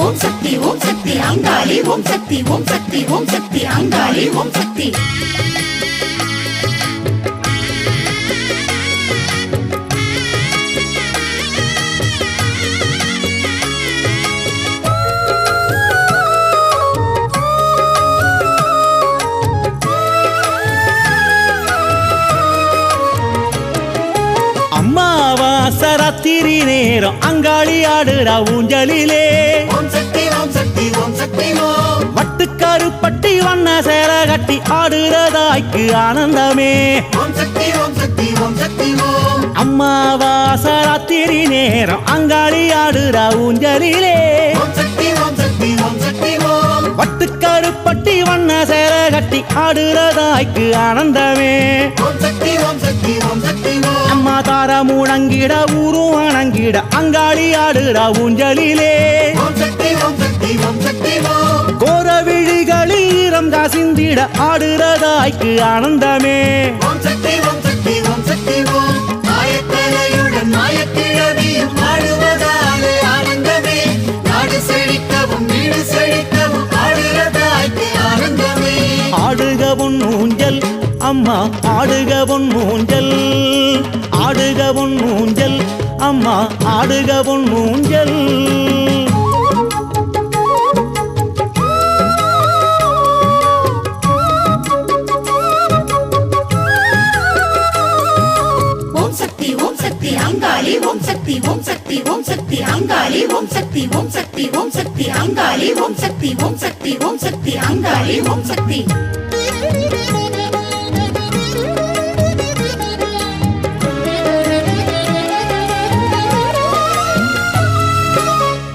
ஓம் சக்தி ஓம் சக்தி அங்காளி ஓம் சக்தி ஓம் சக்தி ஓம் சக்தி அங்காளி ஓம் சக்தி அம்மாவாசராத்திரி நேரம் அங்காளி ஆடுறா ஊஞ்சலிலே ஓம் சக்தி ஓம் சக்தி ஓம் சக்தி ஓம் வட்டுக்கருப்பட்டி வண்ண சேர கட்டி ஆடுறதாய்க்கு ஆனந்தமே ஓம் சக்தி ஓம் சக்தி ஓம் சக்தி ஓம் அம்மாவாசராத்திரி நேரம் அங்காளி ஆடுறா ஊஞ்சலிலே ஓம் சக்தி ஓம் சக்தி ஓம் சக்தி ஓம் வட்டுக்கருப்பட்டி வண்ண சேர கட்டி ஆடுறதாய்க்கு ஆனந்தமே ஓம் சக்தி ஓம் சக்தி ஓம் சக்தி ஓம் அம்மா தார முழங்கிட ஊரும் அணங்கிட அங்காளி ஆடுறா ஊஞ்சலிலே ஓம் சக்தி ஓம் சக்தி ஓம் சக்தி ஓம் கோர விழிகளில் ஈரம் காசிந்திட ஆடுறதாய்க்கு ஆனந்தமே ஓம் சக்தி ஓம் சக்தி ஓம் சக்தி ஓம் மாயக்கலையுடன் மாயக்கிழவியும் ஆடுவதாலே ஆனந்தமே நாடு செழிக்கவும் வீடு செழிக்கவும் ஆடுறதாய்க்கு ஆனந்தமே ஆடுக பொன் ஊஞ்சல் அம்மா ஆடுக பொன் ஊஞ்சல் ஆடுக பொன் ஊஞ்சல் அம்மா ஆடுக பொன் ஊஞ்சல் ஓம் சக்தி ஓம் சக்தி அங்காளி ஓம் சக்தி ஓம் சக்தி ஓம் சக்தி அங்காளி ஓம் சக்தி ஓம் சக்தி ஓம் சக்தி அங்காளி ஓம் சக்தி ஓம் சக்தி ஓம் சக்தி அங்காளி ஓம் சக்தி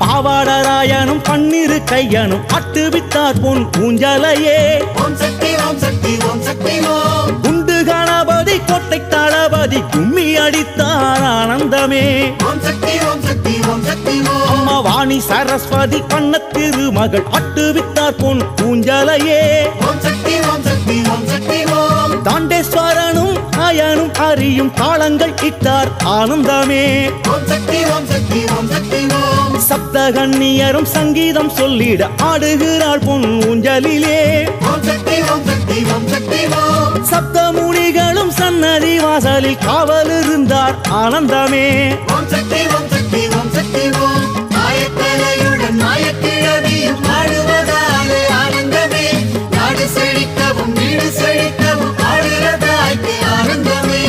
பாவாடராயனும் பன்னிரு கையனும் அட்டுவித்தார் பொன் ஊஞ்சலையே ஓம் சக்தி ஓம் சக்தி ஓம் சக்தி ஓம் குண்டு கணபதி கோட்டை தளபதி கும்மி அடித்தார் ஆனந்தமே ஓம் சக்தி ஓம் சக்தி ஓம் சக்தி ஓம் அம்மா வாணி சரஸ்வதி பண்ண திருமகள் அட்டுவித்தார் பொன் ஊஞ்சலையே ஓம் சக்தி ஓம் சக்தி ஓம் சக்தி ஓம் தாண்டேஸ்வரனும் அயனும் அறியும் தாளங்கள் இட்டார் ஆனந்தமே ஓம் சக்தி ஓம் சக்தி ஓம் சக்தி ஓம் சப்தகன்னியரும் சங்கீதம் சொல்லிட ஆடுகிறாள் பொன் ஊஞ்சலிலே ஓம் சக்தி ஓம் சக்தி ஓம் சக்தி ஓம் சப்தமுனிகளும் சன்னதி வாசலில் காவல் இருந்தார் ஆனந்தமே ஓம் சக்தி ஓம் சக்தி ஓம் சக்தி ஓம் மாயக்கலையுடன் மாயக்கிழவியும் ஆடுவதாலே ஆனந்தமே நாடு செழிக்கவும் வீடு செழிக்கவும் ஆடுறதாய்க்கு ஆனந்தமே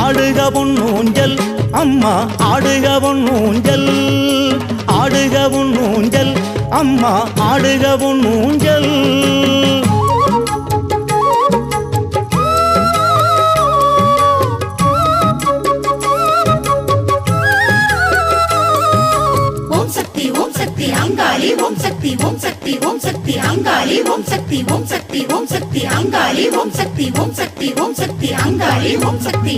ஆடுக பொன் ஊஞ்சல் அம்மா ஆடுக பொன் ஊஞ்சல் ஆடுக பொன் ஊஞ்சல் அம்மா ஆடுக பொன் ஊஞ்சல் ஓம் சக்தி ஓம் சக்தி அங்காளி ஓம் சக்தி ஓம் சக்தி ஓம் சக்தி அங்காளி ஓம் சக்தி ஓம் சக்தி ஓம் சக்தி அங்காளி ஓம் சக்தி ஓம் சக்தி ஓம் சக்தி அங்காளி ஓம் சக்தி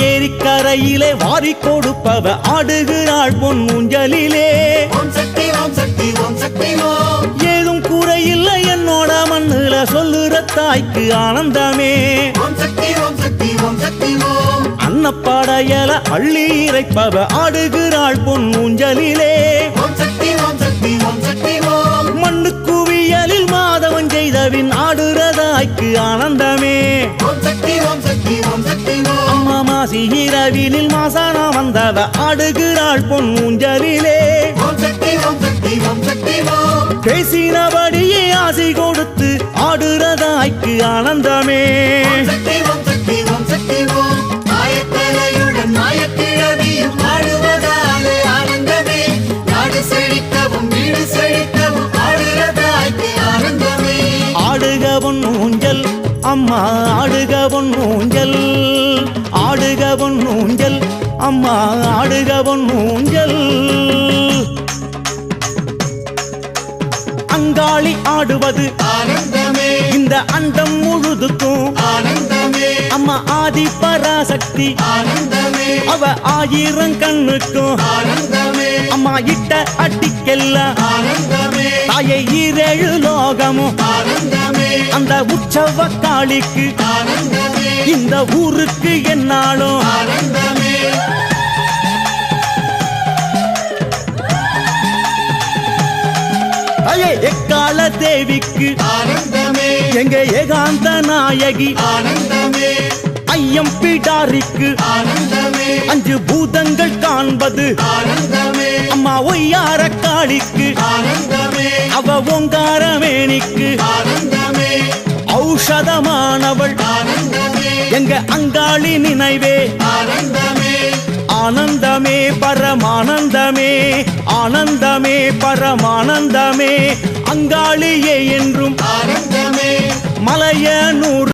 ஏரிக்கரையிலே வாரி கொடுப்பவ ஆடுகிறாள் பொன் ஊஞ்சலிலே ஓம் சக்தி ஓம் சக்தி ஓம் சக்தி ஓம் ஏதும் குறையில்லை என்னோட மண்ணுல சொல்லுற தாய்க்கு ஆனந்தமே ஓம் சக்தி ஓம் சக்தி ஓம் சக்தி ஓம் அன்னப்படையல அள்ளி இறைப்பவ ஆடுகிறாள் பொன் ஊஞ்சலிலே ஓம் சக்தி ஓம் சக்தி ஓம் சக்தி ஓம் மண்ணு குவியலில் மாதவன் செய்தவின் ஆடுறதாய்க்கு ஆனந்தமே ஓம் சக்தி ஓம் சக்தி ஓம் சக்தி ஓம் அம்மா மாசி இரவினில் மாசானா வந்தவ ஆடுகிறாள் பொன் ஊஞ்சலிலே ஓம் சக்தி ஓம் சக்தி ஓம் சக்தி ஓம் பேசினபடியே ஆசை கொடுத்து ஆடுறதாய்க்கு ஆனந்தமே ஓம் சக்தி ஓம் சக்தி ஓம் சக்தி ஓம் மாயக்கலையுடன் மாயக்கிழவியும் ஆடுவதாலே ஆனந்தமே நாடு செழிக்கவும் வீடு செழிக்கவும் ஆடுறதாய்க்கு ஆனந்தமே ஆடுக பொன் ஊஞ்சல் அம்மா ஆடுக பொன் ஊஞ்சல் ஆடுக பொன் ஊஞ்சல் அம்மா ஆடுக பொன் ஊஞ்சல் அங்காளி ஆடுவது ஆனந்தமே இந்த இந்த அண்டம் முழுதுக்கும் ஆனந்தமே அம்மா ஆதி பராசக்தி ஆனந்தமே அவ 1000 கண்ணுக்கும் ஆனந்தமே அம்மா இட்ட அடிக்கெல்லாம் ஆனந்தமே தாயை 7 லோகமும் ஆனந்தமே அந்த உற்சவ காளிக்கு ஆனந்தமே இந்த ஊருக்கு என்னாலும் ஆனந்தமே தாயே எக்கால தேவிக்கு ஆனந்தமே எங்க ஏகாந்த நாயகி ஆனந்தமே ஐயம் பிடாரிக்கு ஆனந்தமே 5 பூதங்கள் காண்பது ஆனந்தமே அம்மா ஒய்யார காளிக்கு ஆனந்தமே அவ ஓங்காரமேனிக்கு ஆனந்தமே ஔஷதமானவள் ஆனந்தமே எங்க அங்காளி நினைவே ஆனந்தமே ஆனந்தமே பரமானந்தமே ஆனந்தமே பரமானந்தமே அங்காளியே என்றும் ஆனந்தமே மலையனூர்